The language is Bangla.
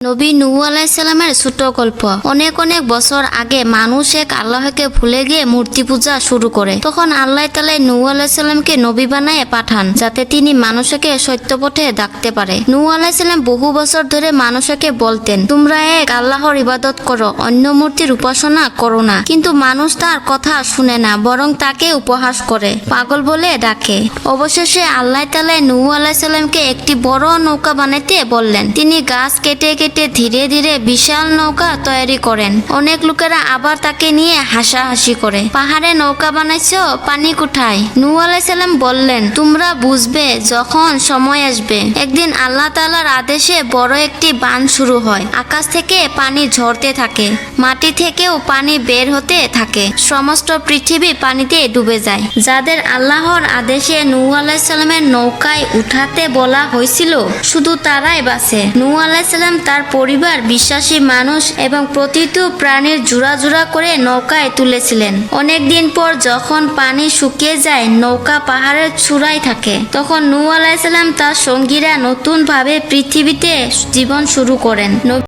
নবী নূহ আলাইহিস সালামের ছোট গল্প। অনেক অনেক বছর আগে মানুষ এক আল্লাহকে ভুলে গিয়ে মূর্তি পূজা শুরু করে। তখন আল্লাহ তাআলা নূহ আলাইহিস সালামকে নবী বানায় পাঠান, যাতে তিনি মানুষকে সত্য পথে ডাকতে পারে। নূহ আলাইহিস সালাম বহু বছর ধরে মানুষকে বলতেন, তোমরা এক আল্লাহর ইবাদত করো, অন্য মূর্তির উপাসনা করো না। কিন্তু মানুষ তার কথা শুনে না, বরং তাকে উপহাস করে, পাগল বলে ডাকে। অবশেষে আল্লাহ তাআলা নূহ আলাইহিস সালামকে একটি বড় নৌকা বানাতে বললেন। তিনি গাছ কেটে ধীরে ধীরে বিশাল নৌকা তৈরি করেন। অনেক লোকেরা আবার তাকে নিয়ে হাসাহাসি করে, পাহাড়ে নৌকা বানাইছো, পানি কোথায়? নূহ আলাইহিস সালাম বললেন, তোমরা বুঝবে যখন সময় আসবে। একদিন আল্লাহ তাআলার আদেশে বড় একটি বান শুরু হয়। আকাশ থেকে পানি ঝরতে থাকে, মাটি থেকেও পানি বের হতে থাকে। সমস্ত পৃথিবী পানিতে ডুবে যায়। যাদের আল্লাহর আদেশে নূহ আলাইহিস সালামের নৌকায় উঠাতে বলা হয়েছিল, শুধু তারাই বাঁচে। নূহ আলাইহিস সালাম তার পরিবার, বিশ্বাসী মানুষ এবং প্রতিটি প্রাণীর জোড়া জোড়া করে নৌকায় তুলেছিলেন। অনেক দিন পর যখন পানি শুকিয়ে যায়, নৌকা পাহাড়ের চূড়ায় থাকে, তখন নূহ আলাইহিস সালাম তার সঙ্গীরা নতুন ভাবে পৃথিবীতে জীবন শুরু করেন।